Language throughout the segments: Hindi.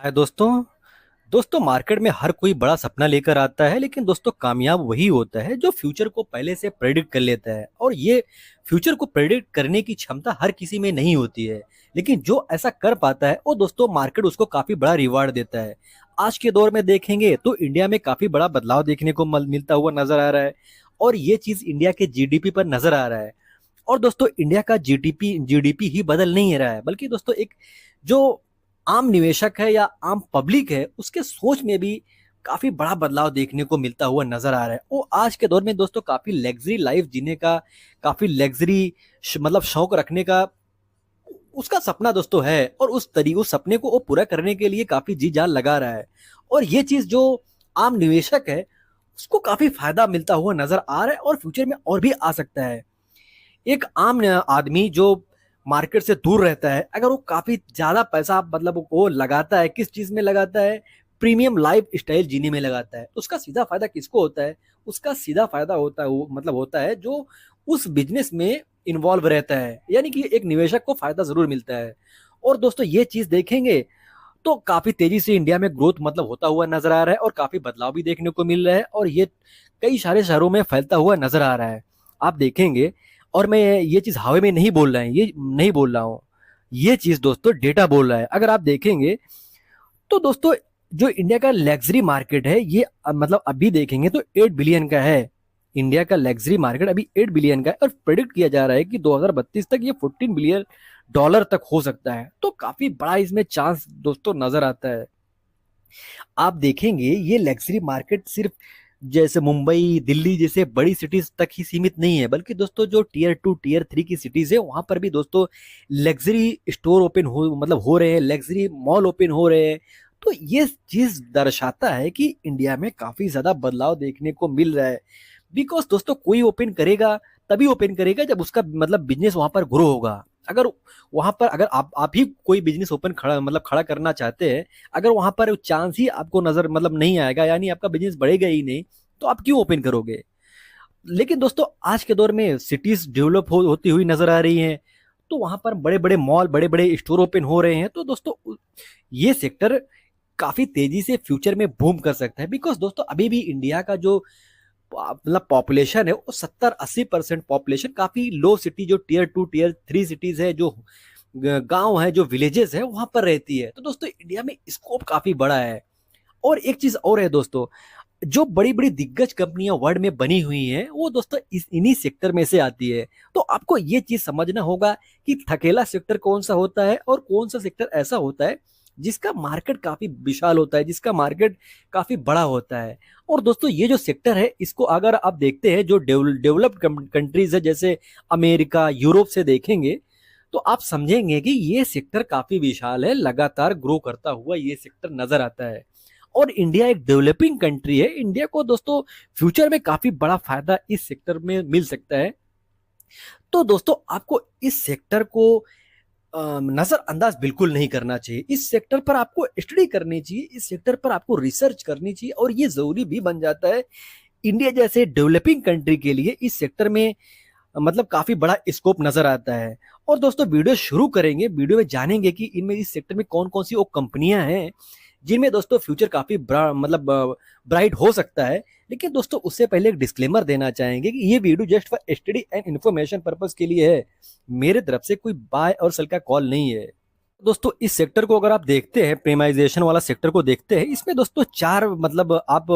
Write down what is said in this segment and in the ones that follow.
हाय दोस्तों। दोस्तों, मार्केट में हर कोई बड़ा सपना लेकर आता है, लेकिन दोस्तों कामयाब वही होता है जो फ्यूचर को पहले से प्रेडिक्ट कर लेता है। और ये फ्यूचर को प्रेडिक्ट करने की क्षमता हर किसी में नहीं होती है, लेकिन जो ऐसा कर पाता है वो दोस्तों मार्केट उसको काफी बड़ा रिवार्ड देता है। आज के दौर में देखेंगे तो इंडिया में काफी बड़ा बदलाव देखने को मिलता हुआ नजर आ रहा है। और ये चीज इंडिया के जीडीपी पर नजर आ रहा है। और दोस्तों इंडिया का जीडीपी जीडीपी ही बदल नहीं रहा है, बल्कि दोस्तों एक जो आम निवेशक है या आम पब्लिक है उसके सोच में भी काफी बड़ा बदलाव देखने को मिलता हुआ नजर आ रहा है। वो आज के दौर में दोस्तों काफी लग्जरी लाइफ जीने का, काफी लग्जरी मतलब शौक रखने का उसका सपना दोस्तों है। और उस सपने को वो पूरा करने के लिए काफी जी जान लगा रहा है। और ये चीज जो आम निवेशक है उसको काफी फायदा मिलता हुआ नजर आ रहा है और फ्यूचर में और भी आ सकता है। एक आम आदमी जो मार्केट से दूर रहता है, अगर वो काफी ज्यादा पैसा मतलब वो लगाता है, किस चीज में लगाता है, प्रीमियम लाइफ स्टाइल जीने में लगाता है, तो उसका सीधा फायदा किसको होता है? उसका सीधा फायदा होता है वो मतलब होता है जो उस बिजनेस में इन्वॉल्व रहता है, यानी कि एक निवेशक को फायदा जरूर मिलता है। और दोस्तों ये चीज देखेंगे तो काफी तेजी से इंडिया में ग्रोथ मतलब होता हुआ नजर आ रहा है और काफी बदलाव भी देखने को मिल रहा है। और ये कई सारे शहरों में फैलता हुआ नजर आ रहा है। आप देखेंगे, और मैं ये चीज हवा में नहीं बोल रहा है, ये नहीं बोल रहा हूँ, ये चीज दोस्तों डेटा बोल रहा है। अगर आप देखेंगे तो दोस्तों जो इंडिया का लग्जरी मार्केट है ये मतलब अभी देखेंगे तो 8 बिलियन का है। इंडिया का लग्जरी मार्केट अभी 8 बिलियन का है और प्रेडिक्ट किया जा रहा है कि 2032 तक ये 14 बिलियन डॉलर तक हो सकता है। तो काफी बड़ा इसमें चांस दोस्तों नजर आता है। आप देखेंगे ये लग्जरी मार्केट सिर्फ जैसे मुंबई दिल्ली जैसे बड़ी सिटीज तक ही सीमित नहीं है, बल्कि दोस्तों जो टियर 2 टियर 3 की सिटीज है वहां पर भी दोस्तों लग्जरी स्टोर ओपन हो मतलब हो रहे हैं, लग्जरी मॉल ओपन हो रहे हैं। तो ये चीज दर्शाता है कि इंडिया में काफी ज्यादा बदलाव देखने को मिल रहा है। बिकॉज दोस्तों कोई ओपन करेगा तभी ओपन करेगा जब उसका मतलब बिजनेस वहां पर ग्रो होगा। अगर वहां पर अगर आप ही कोई बिजनेस ओपन खड़ा करना चाहते हैं, अगर वहां पर चांस ही आपको नजर मतलब नहीं आएगा, यानी आपका बिजनेस बढ़ेगा ही नहीं, तो आप क्यों ओपन करोगे? लेकिन दोस्तों आज के दौर में सिटीज डेवलप होती हुई नजर आ रही हैं, तो वहां पर बड़े बड़े मॉल बड़े बड़े स्टोर ओपन हो रहे हैं। तो दोस्तों ये सेक्टर काफी तेजी से फ्यूचर में बूम कर सकता है। बिकॉज दोस्तों अभी भी इंडिया का जो मतलब पॉपुलेशन है वो 70-80% पॉपुलेशन काफी लो सिटी जो टियर 2 टियर 3 सिटीज है, जो गांव है, जो विलेजेस है, वहां पर रहती है। तो दोस्तों इंडिया में स्कोप काफी बड़ा है। और एक चीज और है दोस्तों, जो बड़ी बड़ी दिग्गज कंपनियां वर्ल्ड में बनी हुई हैं वो दोस्तों इन्हीं सेक्टर में से आती है। तो आपको ये चीज समझना होगा कि थकेला सेक्टर कौन सा होता है और कौन सा सेक्टर ऐसा होता है जिसका मार्केट काफी विशाल होता है, जिसका मार्केट काफी बड़ा होता है। और दोस्तों ये जो सेक्टर है इसको अगर आप देखते हैं जो डेवलप्ड कंट्रीज है जैसे अमेरिका यूरोप से देखेंगे, तो आप समझेंगे कि ये सेक्टर काफी विशाल है, लगातार ग्रो करता हुआ ये सेक्टर नजर आता है। और इंडिया एक डेवलपिंग कंट्री है, इंडिया को दोस्तों फ्यूचर में काफी बड़ा फायदा इस सेक्टर में मिल सकता है। तो दोस्तों आपको इस सेक्टर को नजरअंदाज बिल्कुल नहीं करना चाहिए। इस सेक्टर पर आपको स्टडी करनी चाहिए, इस सेक्टर पर आपको रिसर्च करनी चाहिए। और ये जरूरी भी बन जाता है इंडिया जैसे डेवलपिंग कंट्री के लिए। इस सेक्टर में मतलब काफी बड़ा स्कोप नजर आता है। और दोस्तों वीडियो शुरू करेंगे, वीडियो में जानेंगे कि इनमें इस सेक्टर में कौन कौन सी वो कंपनियां हैं जिनमें दोस्तों फ्यूचर काफी मतलब ब्राइट हो सकता है। लेकिन दोस्तों उससे पहले एक डिस्क्लेमर देना चाहेंगे कि ये video just for study and information purpose के लिए है, मेरे तरफ से कोई बाय और सेल का कॉल नहीं है। दोस्तों इस सेक्टर को अगर आप देखते हैं, प्रीमाइजेशन वाला सेक्टर को देखते हैं, इसमें दोस्तों चार मतलब आप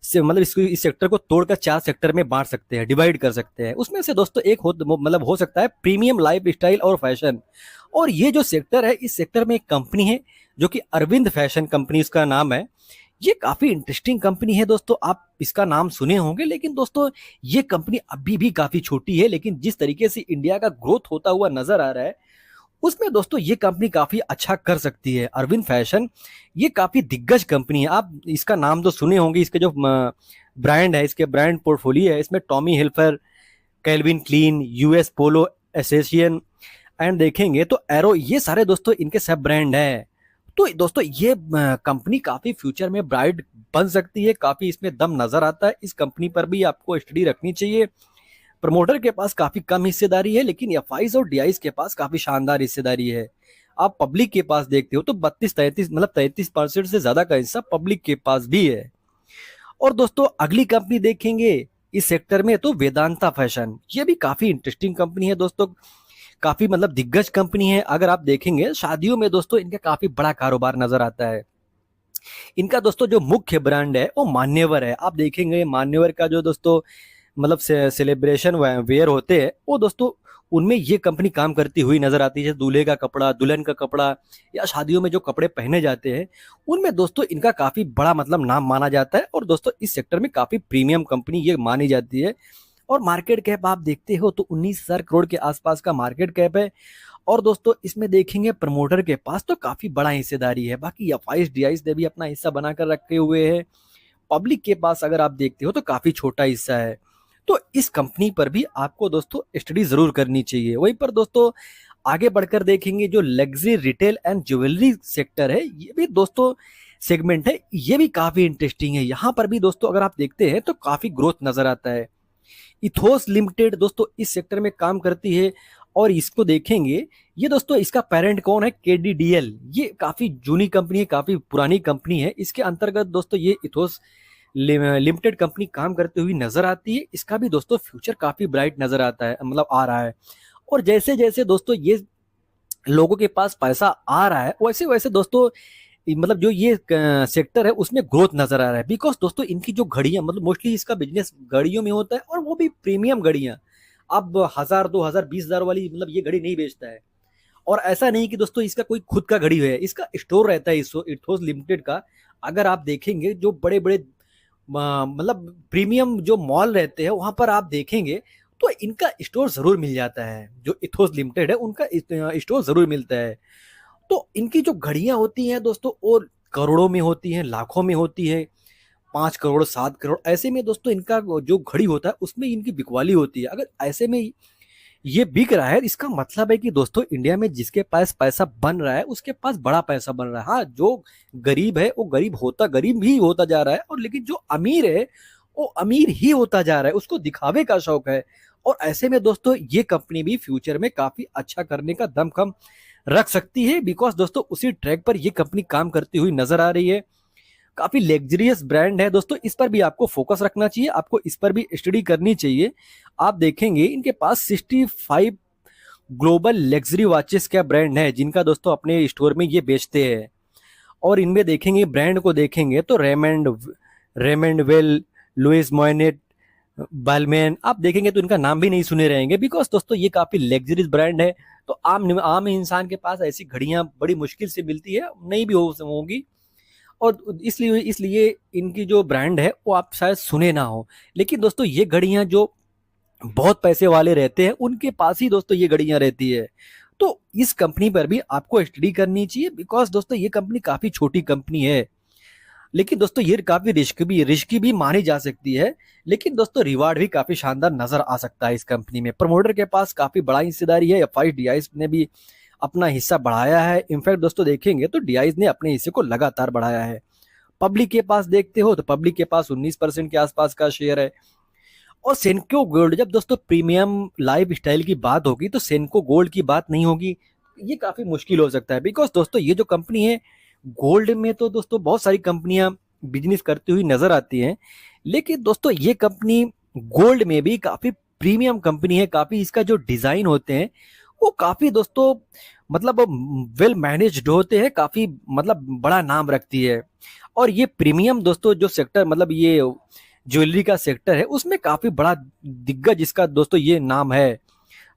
से मतलब इस सेक्टर को तोड़कर 4 सेक्टर में बांट सकते हैं, डिवाइड कर सकते हैं। उसमें से दोस्तों एक मतलब हो सकता है प्रीमियम लाइफ स्टाइल और फैशन। और ये जो सेक्टर है, इस सेक्टर में एक कंपनी है जो कि अरविंद फैशन कंपनी इसका नाम है। ये काफी इंटरेस्टिंग कंपनी है दोस्तों, आप इसका नाम सुने होंगे। लेकिन दोस्तों ये कंपनी अभी भी काफी छोटी है, लेकिन जिस तरीके से इंडिया का ग्रोथ होता हुआ नजर आ रहा है उसमें दोस्तों ये कंपनी काफी अच्छा कर सकती है। अरविंद फैशन ये काफी दिग्गज कंपनी है, आप इसका नाम तो सुने होंगे। इसके जो ब्रांड है, इसके ब्रांड पोर्टफोलियो है, इसमें Tommy Hilfiger, Calvin Klein, US Polo Association and देखेंगे तो एरो, ये सारे दोस्तों इनके सब ब्रांड है। तो दोस्तों ये कंपनी काफी फ्यूचर में ब्राइट बन सकती है, काफी इसमें दम नजर आता है। इस कंपनी पर भी आपको स्टडी रखनी चाहिए। प्रमोटर के पास काफी कम हिस्सेदारी है, लेकिन एफआईज और डीआईज के पास काफी शानदार हिस्सेदारी है। आप पब्लिक के पास देखते हो तो 32-33 मतलब 33% से ज्यादा का हिस्सा पब्लिक के पास भी है। और दोस्तों अगली कंपनी देखेंगे इस सेक्टर में तो वेदांता फैशन, ये भी काफी इंटरेस्टिंग कंपनी है दोस्तों, काफी मतलब दिग्गज कंपनी है। अगर आप देखेंगे शादियों में दोस्तों इनका काफी बड़ा कारोबार नजर आता है। इनका दोस्तों जो मुख्य ब्रांड है वो मान्यवर है। आप देखेंगे मान्यवर का जो दोस्तों मतलब सेलिब्रेशन वेयर होते हैं वो दोस्तों उनमें ये कंपनी काम करती हुई नजर आती है। जैसे दूल्हे का कपड़ा, दुल्हन का कपड़ा या शादियों में जो कपड़े पहने जाते हैं उनमें दोस्तों इनका काफी बड़ा मतलब नाम माना जाता है। और दोस्तों इस सेक्टर में काफी प्रीमियम कंपनी ये मानी जाती है। और मार्केट कैप आप देखते हो तो 19,000 करोड़ के आसपास का मार्केट कैप है। और दोस्तों इसमें देखेंगे प्रमोटर के पास तो काफी बड़ा हिस्सेदारी है। बाकी एफआईएस डीआईएस ने भी अपना हिस्सा बनाकर रखे हुए हैं। पब्लिक के पास अगर आप देखते हो तो काफी छोटा हिस्सा है। तो इस कंपनी पर भी आपको दोस्तों स्टडी जरूर करनी चाहिए। वहीं पर दोस्तों आगे बढ़कर देखेंगे जो luxury retail and jewellery sector है, ये भी दोस्तों सेगमेंट है, ये भी काफी इंटरेस्टिंग है। यहाँ पर भी दोस्तों अगर आप देखते हैं तो काफी ग्रोथ नजर आता है। इथोस लिमिटेड दोस्तों इस सेक्टर में काम करती है। और इसको देखेंगे ये दोस्तों इसका पेरेंट कौन है, केडीडीएल। ये काफी जूनी कंपनी है, काफी पुरानी कंपनी है। इसके अंतर्गत दोस्तों ये इथोस लिमिटेड कंपनी काम करती हुई नजर आती है। इसका भी दोस्तों फ्यूचर काफी ब्राइट नजर आता है, मतलब आ रहा है। और जैसे जैसे दोस्तों ये लोगों के पास पैसा आ रहा है वैसे वैसे दोस्तों मतलब जो ये सेक्टर है उसमें ग्रोथ नजर आ रहा है। बिकॉज दोस्तों इनकी जो घड़ियां मतलब मोस्टली इसका बिजनेस घड़ियों में होता है और वो भी प्रीमियम घड़ियां। अब 1,000 2,000 20,000 वाली मतलब ये घड़ी नहीं बेचता है। और ऐसा नहीं कि दोस्तों इसका कोई खुद का घड़ी है, इसका स्टोर रहता है इथोस लिमिटेड का। अगर आप देखेंगे जो बड़े बड़े मतलब प्रीमियम जो मॉल रहते हैं वहां पर आप देखेंगे तो इनका स्टोर जरूर मिल जाता है। जो इथोस लिमिटेड है उनका स्टोर जरूर मिलता है। तो इनकी जो घड़ियां होती हैं दोस्तों और करोड़ों में होती हैं, लाखों में होती है, 5 करोड़ 7 करोड़ ऐसे में दोस्तों इनका जो घड़ी होता है उसमें इनकी बिकवाली होती है। अगर ऐसे में ये बिक रहा है इसका मतलब है कि दोस्तों इंडिया में जिसके पास पैसा बन रहा है उसके पास बड़ा पैसा बन रहा है। हाँ, जो गरीब है वो गरीब ही होता जा रहा है, और लेकिन जो अमीर है वो अमीर ही होता जा रहा है, उसको दिखावे का शौक है। और ऐसे में दोस्तों ये कंपनी भी फ्यूचर में काफी अच्छा करने का दमखम रख सकती है। बिकॉज दोस्तों उसी ट्रैक पर ये कंपनी काम करती हुई नजर आ रही है। काफी लेग्जरियस ब्रांड है दोस्तों, इस पर भी आपको फोकस रखना चाहिए, आपको इस पर भी स्टडी करनी चाहिए। आप देखेंगे इनके पास 65 ग्लोबल लग्जरी वॉचेस का ब्रांड है जिनका दोस्तों अपने स्टोर में ये बेचते हैं। और इनमें देखेंगे ब्रांड को देखेंगे तो रेमंड वेल, लुइस मोइनेट, बालमैन आप देखेंगे तो इनका नाम भी नहीं सुने रहेंगे। बिकॉज दोस्तों ये काफी लग्जरियस ब्रांड है। तो आम आम इंसान के पास ऐसी घड़ियां बड़ी मुश्किल से मिलती है, नहीं भी होगी। और इसलिए इसलिए इनकी जो ब्रांड है वो आप शायद सुने ना हो। लेकिन दोस्तों ये घड़ियां जो बहुत पैसे वाले रहते हैं उनके पास ही दोस्तों ये घड़ियां रहती है। तो इस कंपनी पर भी आपको स्टडी करनी चाहिए। बिकॉज दोस्तों ये कंपनी काफी छोटी कंपनी है, लेकिन दोस्तों ये काफी रिस्की भी मानी जा सकती है। लेकिन दोस्तों रिवार्ड भी काफी शानदार नजर आ सकता है इस कंपनी में। प्रमोटर के पास काफी बड़ा हिस्सेदारी है, एफआईएस डीआईएस ने भी अपना हिस्सा बढ़ाया है। इनफैक्ट दोस्तों देखेंगे तो डीआईएस ने अपने हिस्से को लगातार बढ़ाया है। पब्लिक के पास देखते हो तो पब्लिक के पास 19% के आसपास का शेयर है। और सेनको गोल्ड, जब दोस्तों प्रीमियम लाइफ स्टाइल की बात होगी तो सेनको गोल्ड की बात नहीं होगी, ये काफी मुश्किल हो सकता है। बिकॉज दोस्तों ये जो कंपनी है गोल्ड में तो दोस्तों बहुत सारी कंपनियां बिजनेस करती हुई नजर आती हैं, लेकिन दोस्तों ये कंपनी गोल्ड में भी काफी प्रीमियम कंपनी है। काफी इसका जो डिजाइन होते हैं वो काफी दोस्तों मतलब वेल मैनेज्ड होते हैं, काफी मतलब बड़ा नाम रखती है। और ये प्रीमियम दोस्तों जो सेक्टर मतलब ये ज्वेलरी का सेक्टर है उसमें काफी बड़ा दिग्गज इसका दोस्तों ये नाम है।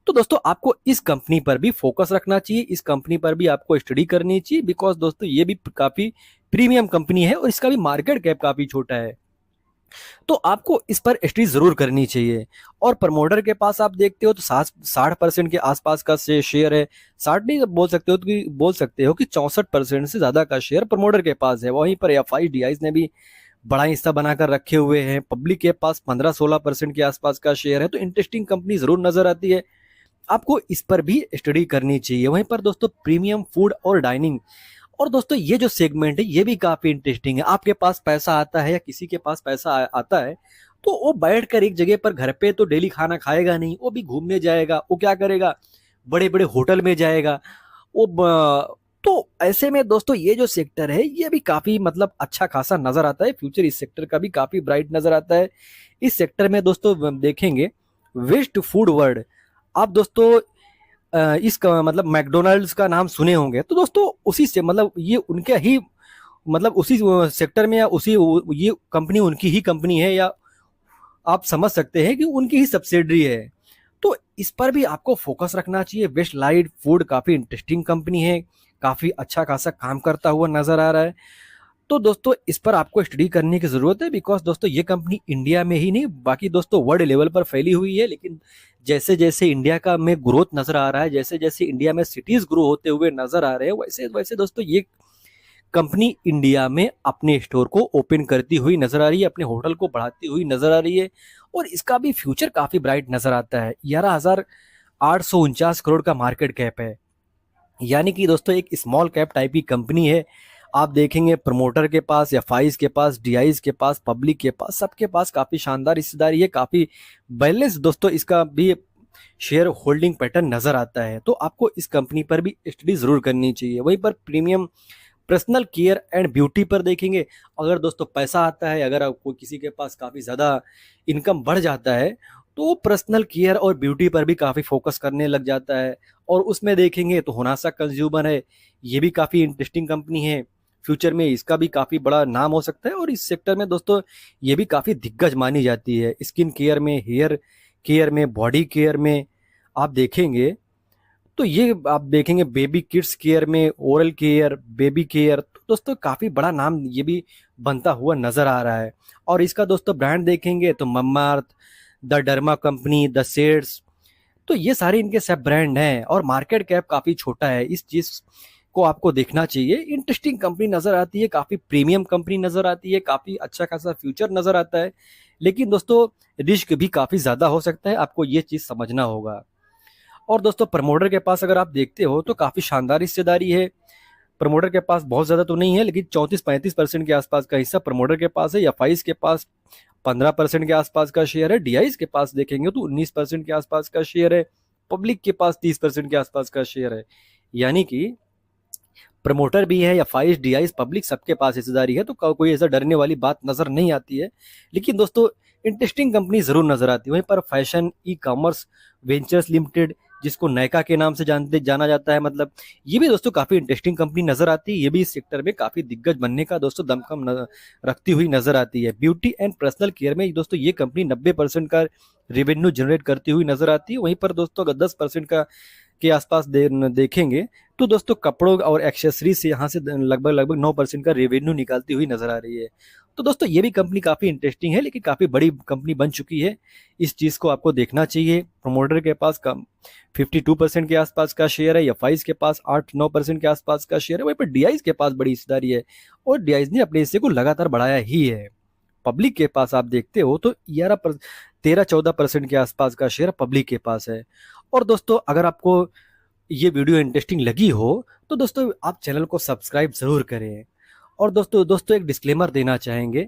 तो दोस्तों आपको इस कंपनी पर भी फोकस रखना चाहिए, इस कंपनी पर भी आपको स्टडी करनी चाहिए। बिकॉज दोस्तों ये भी काफी प्रीमियम कंपनी है और इसका भी मार्केट कैप काफी छोटा है। तो आपको इस पर स्टडी जरूर करनी चाहिए। और प्रमोटर के पास आप देखते हो तो 60% के आसपास का शेयर है। 60 नहीं बोल सकते हो कि 64% से ज्यादा का शेयर प्रमोटर के पास है। वहीं पर एफआईएस डीआईएस ने भी बड़ा हिस्सा बनाकर रखे हुए हैं। पब्लिक के पास 15-16% के आसपास का शेयर है। तो इंटरेस्टिंग कंपनी जरूर नजर आती है, आपको इस पर भी स्टडी करनी चाहिए। वहीं पर दोस्तों प्रीमियम फूड और डाइनिंग, और दोस्तों ये जो सेगमेंट है ये भी काफी इंटरेस्टिंग है। आपके पास पैसा आता है या किसी के पास पैसा आता है तो वो बैठकर एक जगह पर घर पे तो डेली खाना खाएगा नहीं, वो भी घूमने जाएगा। वो क्या करेगा, बड़े बड़े होटल में जाएगा वो तो ऐसे में दोस्तों ये जो सेक्टर है ये भी काफी मतलब अच्छा खासा नजर आता है, फ्यूचर इस सेक्टर का भी काफी ब्राइट नजर आता है। इस सेक्टर में दोस्तों देखेंगे वेस्ट फूड वर्ल्ड, आप दोस्तों मतलब मैकडोनल्ड्स का नाम सुने होंगे, तो दोस्तों उसी से मतलब ये उनके ही मतलब उसी सेक्टर में या उसी ये कंपनी उनकी ही कंपनी है, या आप समझ सकते हैं कि उनकी ही सब्सिडरी है। तो इस पर भी आपको फोकस रखना चाहिए। वेस्ट लाइट फूड काफी इंटरेस्टिंग कंपनी है, काफी अच्छा खासा काम करता हुआ नजर आ रहा है। तो दोस्तों इस पर आपको स्टडी करने की जरूरत है, बिकॉज दोस्तों ये कंपनी इंडिया में ही नहीं बाकी दोस्तों वर्ल्ड लेवल पर फैली हुई है। लेकिन जैसे जैसे इंडिया का में ग्रोथ नजर आ रहा है, जैसे जैसे इंडिया में सिटीज ग्रो होते हुए नजर आ रहे हैं, वैसे वैसे दोस्तों ये कंपनी इंडिया में अपने स्टोर को ओपन करती हुई नजर आ रही है, अपने होटल को बढ़ाती हुई नजर आ रही है। और इसका भी फ्यूचर काफी ब्राइट नजर आता है। 11,849 करोड़ का मार्केट कैप है, यानी कि दोस्तों एक स्मॉल कैप टाइप की कंपनी है। आप देखेंगे प्रमोटर के पास या फाइज के पास, डीआईज के पास, पब्लिक के पास, सबके पास काफी शानदार हिस्सेदारी है, काफी बैलेंस दोस्तों इसका भी शेयर होल्डिंग पैटर्न नजर आता है। तो आपको इस कंपनी पर भी स्टडी जरूर करनी चाहिए। वहीं पर premium personal care and beauty पर देखेंगे, अगर दोस्तों पैसा आता है, अगर आपको किसी के पास काफी ज्यादा इनकम बढ़ जाता है, तो वो पर्सनल केयर और ब्यूटी पर भी काफी फोकस करने लग जाता है। और उसमें देखेंगे तो होनासा कंज्यूमर है, ये भी काफी इंटरेस्टिंग कंपनी है, फ्यूचर में इसका भी काफी बड़ा नाम हो सकता है। और इस सेक्टर में दोस्तों ये भी काफी दिग्गज मानी जाती है, स्किन केयर में, हेयर केयर में, बॉडी केयर में आप देखेंगे तो ये आप देखेंगे बेबी किड्स केयर में, ओरल केयर, बेबी केयर, तो दोस्तों काफी बड़ा नाम ये भी बनता हुआ नजर आ रहा है। और इसका दोस्तों ब्रांड देखेंगे तो Mamaearth, the Derma Company, the Shades, तो ये सारे इनके सब ब्रांड हैं। और मार्केट कैप काफी छोटा है, इस चीज को आपको देखना चाहिए। इंटरेस्टिंग कंपनी नजर आती है, काफी प्रीमियम कंपनी नजर आती है, काफी अच्छा खासा फ्यूचर नजर आता है। लेकिन दोस्तों रिस्क भी काफी ज्यादा हो सकता है, आपको ये चीज समझना होगा। और दोस्तों प्रमोटर के पास अगर आप देखते हो तो काफी शानदार हिस्सेदारी है। प्रमोटर के पास बहुत ज्यादा तो नहीं है, लेकिन 34-35% के आसपास का हिस्सा प्रमोटर के पास है। एफआईज के पास 15% के आसपास का शेयर है। डीआईज के पास देखेंगे तो 19% के आसपास का शेयर है। पब्लिक के पास 30% के आसपास का शेयर है। यानी कि प्रमोटर भी है या फाइज, डीआईज, पब्लिक, सबके पास हिस्सेदारी है, तो कोई ऐसा डरने वाली बात नजर नहीं आती है। लेकिन दोस्तों इंटरेस्टिंग कंपनी जरूर नजर आती है। वहीं पर fashion e commerce ventures limited, जिसको नैका के नाम से जाना जाता है, मतलब ये भी दोस्तों काफी इंटरेस्टिंग कंपनी नजर आती है। ये भी इस सेक्टर में काफी दिग्गज बनने का दोस्तों दमखम रखती हुई नजर आती है। ब्यूटी एंड पर्सनल केयर में दोस्तों ये कंपनी 90% का रेवेन्यू जनरेट करती हुई नजर आती है। वहीं पर दोस्तों अगर 10% का के आसपास देखेंगे तो दोस्तों कपड़ों और एक्सेसरीज से यहाँ से लगभग लगभग 9% का रेवेन्यू निकालती हुई नजर आ रही है। तो दोस्तों ये भी कंपनी काफी इंटरेस्टिंग है, लेकिन काफी बड़ी कंपनी बन चुकी है। इस चीज को आपको देखना चाहिए। प्रोमोटर के पास कम 52% के आसपास का शेयर है, एफआईज के पास 8-9% के आसपास का शेयर है। वहीं पर डीआईज के पास बड़ी हिस्सेदारी है, और डीआईज ने अपने हिस्से को लगातार बढ़ाया ही है। पब्लिक के पास आप देखते हो तो 13-14% के आसपास का शेयर पब्लिक के पास है। और दोस्तों अगर आपको ये वीडियो इंटरेस्टिंग लगी हो तो दोस्तों आप चैनल को सब्सक्राइब जरूर करें। और दोस्तों दोस्तों एक डिस्क्लेमर देना चाहेंगे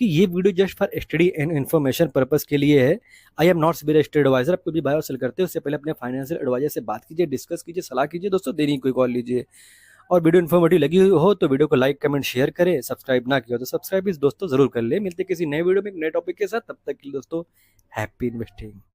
कि ये video just for study and information purpose के लिए है। I am not civil estate adviser. आप कोई भी बाय और सेल करते हो उससे पहले अपने फाइनेंशियल एडवाइजर से बात कीजिए, डिस्कस कीजिए, सलाह कीजिए दोस्तों, देनी कोई कॉल लीजिए। और वीडियो इन्फॉर्मेटिव लगी हुई हो तो वीडियो को लाइक, कमेंट, शेयर करें। सब्सक्राइब ना किया तो सब्सक्राइब इस दोस्तों जरूर कर ले। मिलते किसी नए वीडियो में एक नए टॉपिक के साथ, तब तक के लिए दोस्तों हैप्पी इन्वेस्टिंग।